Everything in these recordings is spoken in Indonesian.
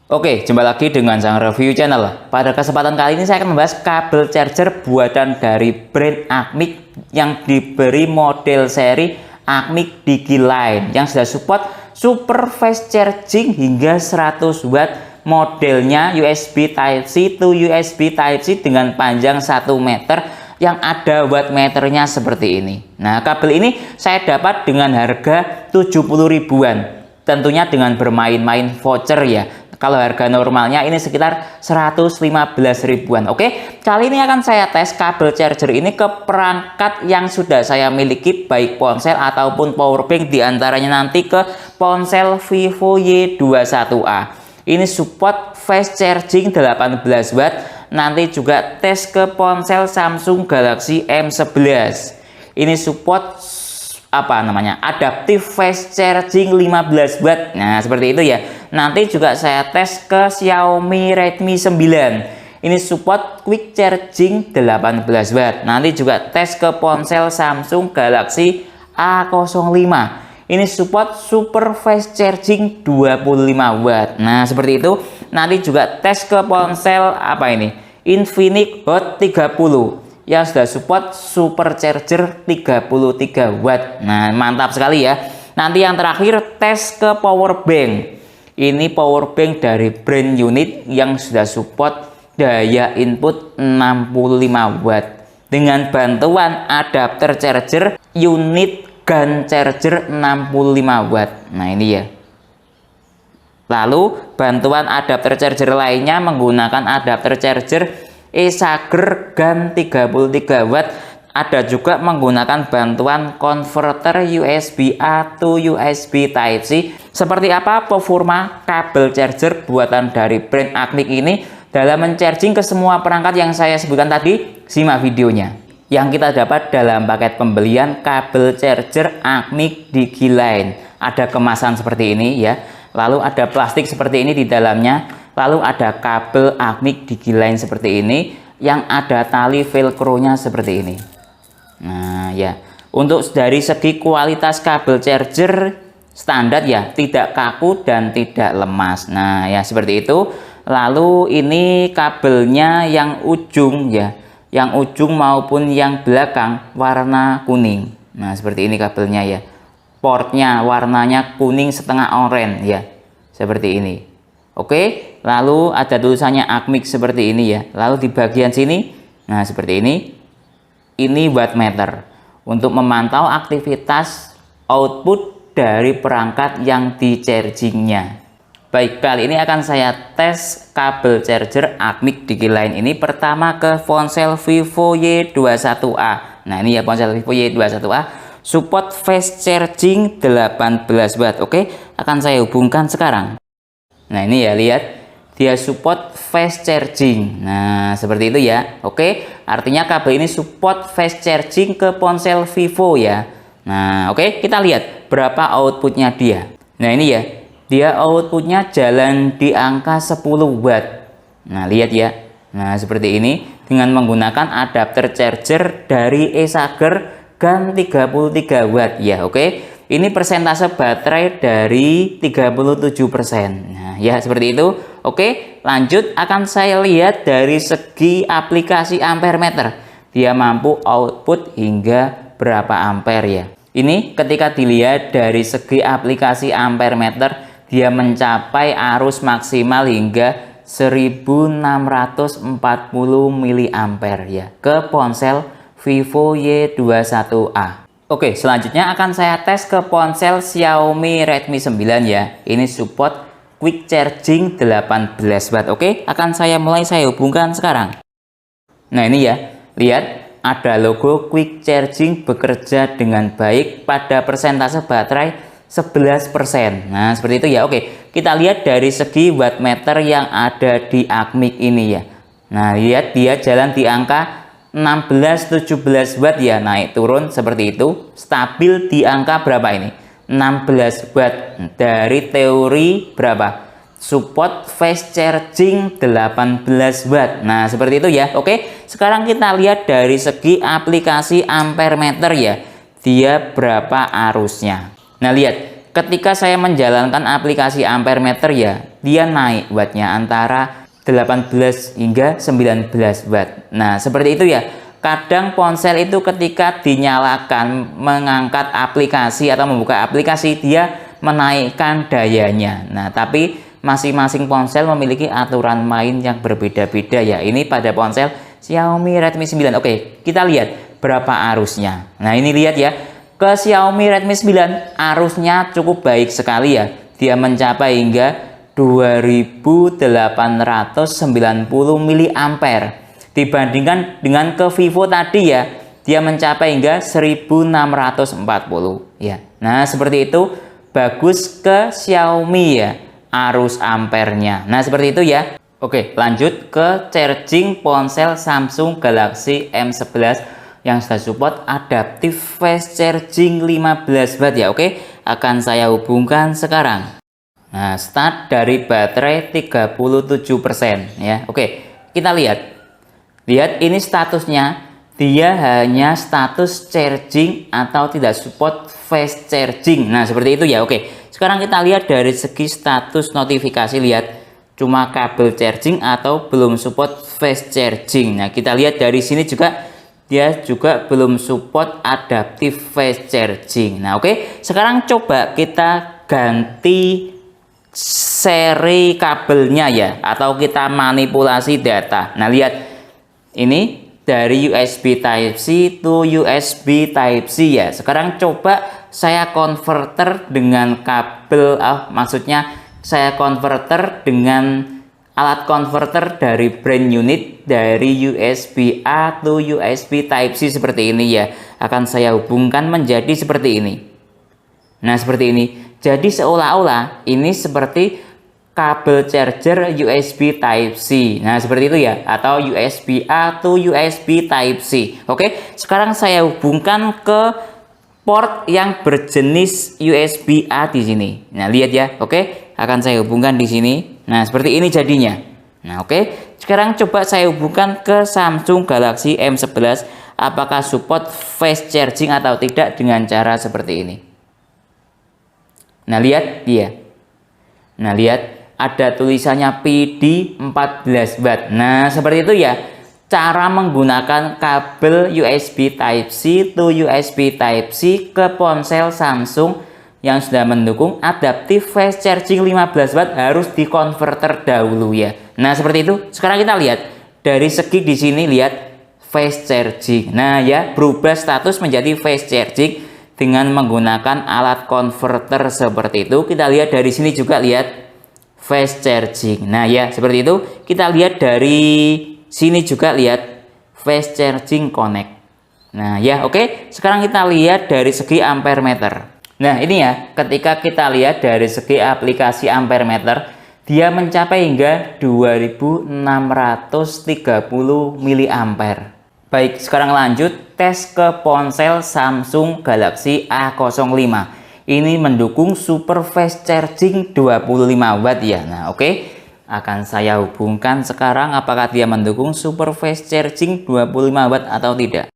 Oke, jumpa lagi dengan Sang Review Channel. Pada kesempatan kali ini saya akan membahas kabel charger buatan dari brand Acmic yang diberi model seri Acmic DigiLine yang sudah support super fast charging hingga 100 watt. Modelnya USB Type-C to USB Type-C dengan panjang 1 meter yang ada wattmeternya seperti ini. Nah, kabel ini saya dapat dengan harga 70 ribuan. Tentunya dengan bermain-main voucher ya. Kalau harga normalnya ini sekitar 115 ribuan. Oke, kali ini akan saya tes kabel charger ini ke perangkat yang sudah saya miliki, baik ponsel ataupun powerbank, diantaranya nanti ke ponsel Vivo Y21A. Ini support fast charging 18 watt. Nanti juga tes ke ponsel Samsung Galaxy M11. Ini support adaptive fast charging 15 watt. Nah, seperti itu ya. Nanti juga saya tes ke Xiaomi Redmi 9. Ini support quick charging 18 watt. Nanti juga tes ke ponsel Samsung Galaxy A05. Ini support super fast charging 25 watt. Nah, seperti itu. Nanti juga tes ke ponsel Infinix Hot 30 yang sudah support super charger 33 watt. Nah, mantap sekali ya. Nanti yang terakhir tes ke power bank. Ini power bank dari brand unit yang sudah support daya input 65 watt dengan bantuan adapter charger unit GaN charger 65 watt. Nah, ini ya. Lalu bantuan adapter charger lainnya menggunakan adapter charger Esager GaN 33 watt. Ada juga menggunakan bantuan konverter USB-A to USB Type-C. Seperti apa performa kabel charger buatan dari brand Acmic ini dalam men-charging ke semua perangkat yang saya sebutkan tadi? Simak videonya. Yang kita dapat dalam paket pembelian kabel charger Acmic DigiLine. Ada kemasan seperti ini ya. Lalu ada plastik seperti ini di dalamnya. Lalu ada kabel Acmic DigiLine seperti ini yang ada tali velcro-nya seperti ini. Nah ya, untuk dari segi kualitas kabel charger standar ya, tidak kaku dan tidak lemas. Nah ya, seperti itu. Lalu ini kabelnya yang ujung ya, yang ujung maupun yang belakang warna kuning. Nah, seperti ini kabelnya ya. Portnya warnanya kuning setengah oranye ya, seperti ini. Oke, lalu ada tulisannya Acmic seperti ini ya. Lalu di bagian sini, nah seperti ini wattmeter untuk memantau aktivitas output dari perangkat yang di chargingnya. Baik, kali ini akan saya tes kabel charger Acmic DigiLine ini pertama ke ponsel Vivo Y21A. Nah, ini ya ponsel Vivo Y21A, support fast charging 18 watt. Oke, akan saya hubungkan sekarang. Nah, ini ya, lihat dia support fast charging. Nah, seperti itu ya. Oke, artinya kabel ini support fast charging ke ponsel Vivo ya. Nah, oke, kita lihat berapa outputnya dia. Nah, ini ya, dia outputnya jalan di angka 10 watt. Nah, lihat ya. Nah, seperti ini dengan menggunakan adapter charger dari Esager GaN 33 watt ya. Oke, ini persentase baterai dari 37%. Nah, ya seperti itu. Oke, lanjut akan saya lihat dari segi aplikasi ampere meter. Dia mampu output hingga berapa ampere ya. Ini ketika dilihat dari segi aplikasi ampere meter, dia mencapai arus maksimal hingga 1640 mA ya ke ponsel Vivo Y21A. Oke, selanjutnya akan saya tes ke ponsel Xiaomi Redmi 9 ya. Ini support quick charging 18 watt. Oke, akan saya hubungkan sekarang. Nah, ini ya. Lihat ada logo quick charging bekerja dengan baik pada persentase baterai 11%. Nah, seperti itu ya. Oke, kita lihat dari segi wattmeter yang ada di Acmic ini ya. Nah, lihat dia jalan di angka 16-17 watt ya, naik turun seperti itu, stabil di angka berapa ini? 16 watt. Dari teori berapa? Support fast charging 18 watt. Nah, seperti itu ya. Oke, sekarang kita lihat dari segi aplikasi ampere meter ya. Dia berapa arusnya? Nah, lihat ketika saya menjalankan aplikasi ampere meter ya, dia naik wattnya antara 18 hingga 19 watt. Nah, seperti itu ya. Kadang ponsel itu ketika dinyalakan mengangkat aplikasi atau membuka aplikasi, dia menaikkan dayanya. Nah, tapi masing-masing ponsel memiliki aturan main yang berbeda-beda ya. Ini pada ponsel Xiaomi Redmi 9. Oke, kita lihat berapa arusnya. Nah, ini lihat ya. Ke Xiaomi Redmi 9 arusnya cukup baik sekali ya. Dia mencapai hingga 2890 mAh. Dibandingkan dengan ke Vivo tadi ya, dia mencapai hingga 1640 ya. Nah, seperti itu, bagus ke Xiaomi ya arus ampernya. Nah, seperti itu ya. Oke, lanjut ke charging ponsel Samsung Galaxy M11 yang sudah support adaptive fast charging 15 watt ya. Oke, akan saya hubungkan sekarang. Nah, start dari baterai 37% ya. Oke, kita lihat. Lihat ini statusnya, dia hanya status charging atau tidak support fast charging. Nah, seperti itu ya. Oke, sekarang kita lihat dari segi status notifikasi, lihat cuma kabel charging atau belum support fast charging. Nah, kita lihat dari sini juga dia juga belum support adaptive fast charging. Nah, oke, sekarang coba kita ganti seri kabelnya ya, atau kita manipulasi data. Nah, lihat ini dari USB Type-C to USB Type-C ya. Sekarang coba saya converter dengan kabel, maksudnya saya converter dengan alat converter dari brand unit dari USB A to USB Type-C seperti ini ya. Akan saya hubungkan menjadi seperti ini. Nah, seperti ini. Jadi seolah-olah ini seperti kabel charger USB Type-C. Nah, seperti itu ya, atau USB A to USB Type-C. Oke, sekarang saya hubungkan ke port yang berjenis USB A di sini. Nah, lihat ya. Oke, akan saya hubungkan di sini. Nah, seperti ini jadinya. Nah, oke. Sekarang coba saya hubungkan ke Samsung Galaxy M11 apakah support fast charging atau tidak dengan cara seperti ini. Nah, lihat dia. Nah, lihat ada tulisannya PD 14 watt. Nah, seperti itu ya. Cara menggunakan kabel USB Type-C to USB Type-C ke ponsel Samsung yang sudah mendukung adaptive fast charging 15 watt harus dikonverter dahulu ya. Nah, seperti itu. Sekarang kita lihat dari segi di sini, lihat fast charging. Nah, ya, berubah status menjadi fast charging dengan menggunakan alat converter seperti itu. Kita lihat dari sini juga, lihat fast charging. Nah, ya, seperti itu. Kita lihat dari sini juga, lihat fast charging connect. Nah, ya, oke. Sekarang kita lihat dari segi ampere meter. Nah, ini ya, ketika kita lihat dari segi aplikasi ampere meter, dia mencapai hingga 2630 mAh. Baik, sekarang lanjut tes ke ponsel Samsung Galaxy A05. Ini mendukung super fast charging 25 watt ya. Nah, oke. Akan saya hubungkan sekarang apakah dia mendukung super fast charging 25 watt atau tidak.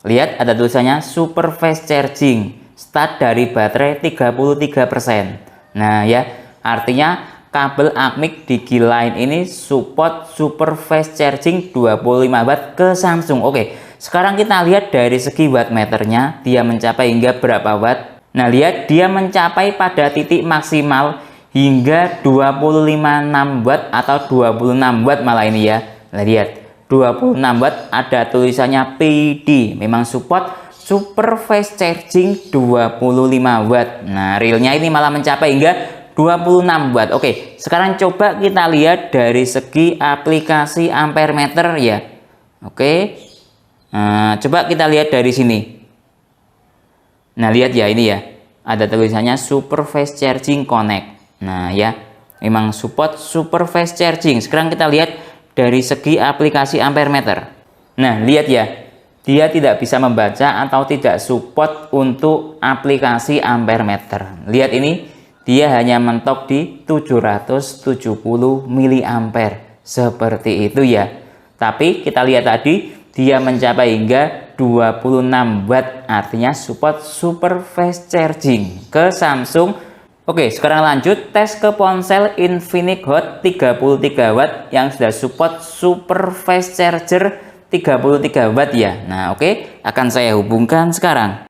Lihat ada tulisannya super fast charging. Start dari baterai 33%. Nah, ya, artinya kabel ACMIC Digiline ini support super fast charging 25 watt ke Samsung. Oke, sekarang kita lihat dari segi wattmeternya, dia mencapai hingga berapa watt. Nah, lihat dia mencapai pada titik maksimal hingga 25,6 watt atau 26 watt malah ini ya. Nah, lihat 26 watt ada tulisannya PD, memang support super fast charging 25 watt. Nah, realnya ini malah mencapai hingga 26 watt. Oke, sekarang coba kita lihat dari segi aplikasi ampere meter ya. Oke, nah, coba kita lihat dari sini. Nah, lihat ya, ini ya, ada tulisannya super fast charging connect. Nah, ya, memang support super fast charging. Sekarang kita lihat dari segi aplikasi ampere meter. Nah, lihat ya, dia tidak bisa membaca atau tidak support untuk aplikasi ampere meter. Lihat ini, dia hanya mentok di 770 mAh seperti itu ya. Tapi kita lihat tadi dia mencapai hingga 26 watt, artinya support super fast charging ke Samsung. Oke, sekarang lanjut tes ke ponsel Infinix Hot 33 watt yang sudah support super fast charger 33 watt ya. Nah, oke, akan saya hubungkan sekarang.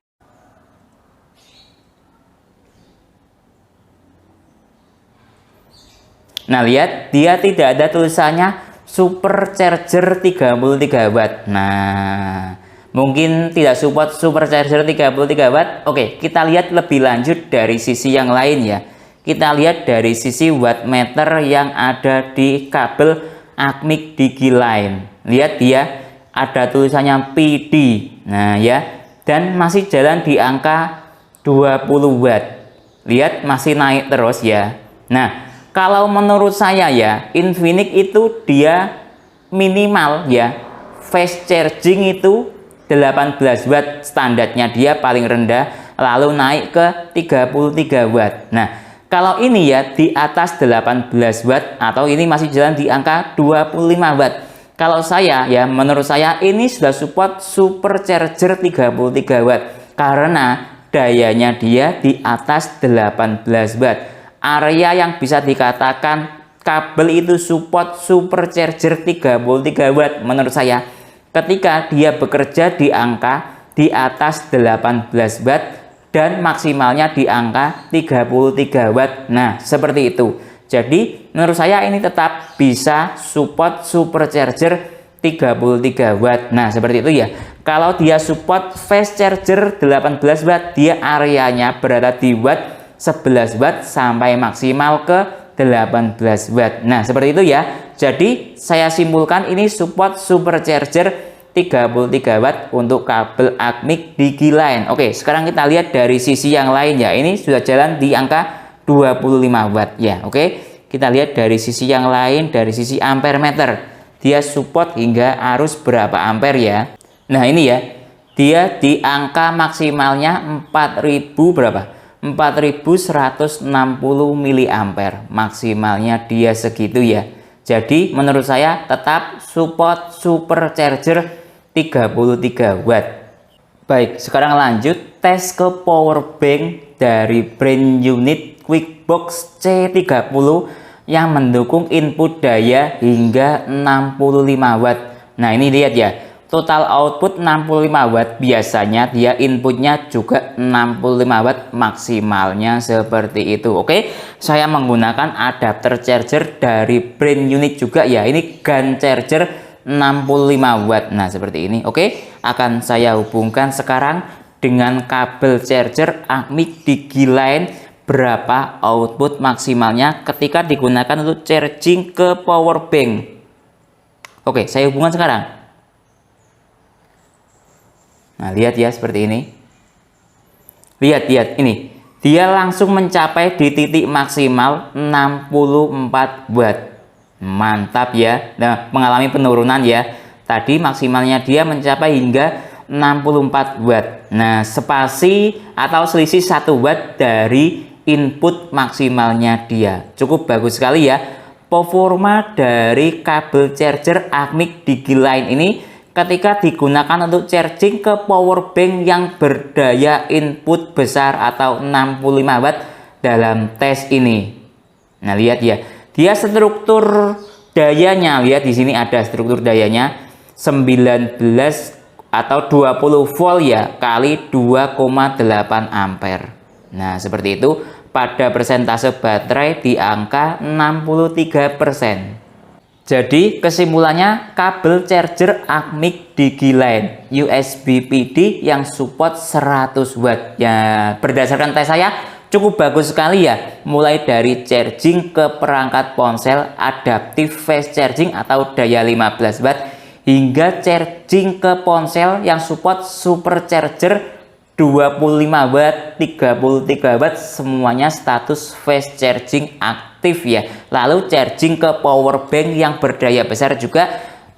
Nah, lihat dia tidak ada tulisannya super charger 33 watt. Nah, mungkin tidak support super charger 33 watt. Oke, kita lihat lebih lanjut dari sisi yang lain ya. Kita lihat dari sisi wattmeter yang ada di kabel Acmic Digiline. Lihat dia ada tulisannya PD. Nah, ya. Dan masih jalan di angka 20 watt. Lihat masih naik terus ya. Nah, kalau menurut saya ya, Infinix itu dia minimal ya, fast charging itu 18 watt standarnya dia paling rendah, lalu naik ke 33 watt. Nah, kalau ini ya di atas 18 watt atau ini masih jalan di angka 25 watt. Kalau saya ya, menurut saya ini sudah support super charger 33 watt karena dayanya dia di atas 18 watt. Area yang bisa dikatakan kabel itu support super charger 33 watt menurut saya ketika dia bekerja di angka di atas 18 watt dan maksimalnya di angka 33 watt. Nah, seperti itu. Jadi menurut saya ini tetap bisa support super charger 33 watt. Nah, seperti itu ya. Kalau dia support fast charger 18 watt, dia areanya berada di watt 11 watt sampai maksimal ke 18 watt. Nah, seperti itu ya. Jadi, saya simpulkan ini support super charger 33 watt untuk kabel Acmic Digiline. Oke, sekarang kita lihat dari sisi yang lain ya. Ini sudah jalan di angka 25 watt ya. Oke, kita lihat dari sisi yang lain, dari sisi ampere meter. Dia support hingga arus berapa ampere ya. Nah, ini ya. Dia di angka maksimalnya 4000 berapa? 4160 mA maksimalnya dia segitu ya. Jadi menurut saya tetap support super charger 33 watt. Baik, sekarang lanjut tes ke power bank dari brand unit Quickbox C30 yang mendukung input daya hingga 65 watt. Nah, ini lihat ya. Total output 65 watt, biasanya dia inputnya juga 65 watt maksimalnya seperti itu. Oke, saya menggunakan adapter charger dari brand unit juga ya. Ini GaN charger 65 watt. Nah, seperti ini. Oke, akan saya hubungkan sekarang dengan kabel charger Acmic Digiline. Berapa output maksimalnya ketika digunakan untuk charging ke power bank. Oke, saya hubungkan sekarang. Nah, lihat ya seperti ini. Lihat ini. Dia langsung mencapai di titik maksimal 64 watt. Mantap ya. Nah, mengalami penurunan ya. Tadi maksimalnya dia mencapai hingga 64 watt. Nah, spasi atau selisih 1 watt dari input maksimalnya dia. Cukup bagus sekali ya. Performa dari kabel charger Acmic Digiline ini ketika digunakan untuk charging ke power bank yang berdaya input besar atau 65 watt dalam tes ini. Nah, lihat ya. Dia struktur dayanya, lihat di sini ada struktur dayanya 19 atau 20 volt ya kali 2,8 ampere. Nah, seperti itu. Pada persentase baterai di angka 63%. Jadi kesimpulannya kabel charger Acmic Digiline USB PD yang support 100 watt ya, berdasarkan tes saya cukup bagus sekali ya, mulai dari charging ke perangkat ponsel adaptif fast charging atau daya 15 watt hingga charging ke ponsel yang support super charger 25 watt, 33 watt, semuanya status fast charging aktif ya. Lalu charging ke power bank yang berdaya besar juga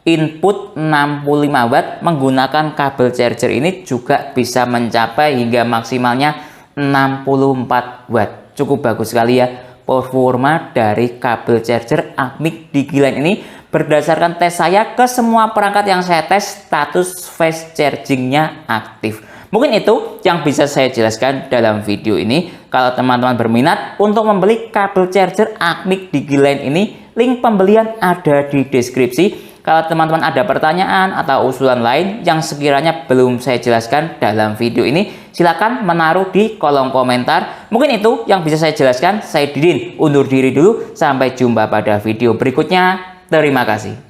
input 65 watt menggunakan kabel charger ini juga bisa mencapai hingga maksimalnya 64 watt. Cukup bagus sekali ya. performa dari kabel charger ACMIC Digiline ini berdasarkan tes saya ke semua perangkat yang saya tes, status fast chargingnya aktif. Mungkin itu yang bisa saya jelaskan dalam video ini. Kalau teman-teman berminat untuk membeli kabel charger ACMIC Digiline ini, link pembelian ada di deskripsi. Kalau teman-teman ada pertanyaan atau usulan lain yang sekiranya belum saya jelaskan dalam video ini, silakan menaruh di kolom komentar. Mungkin itu yang bisa saya jelaskan. Saya Didin, undur diri dulu. Sampai jumpa pada video berikutnya. Terima kasih.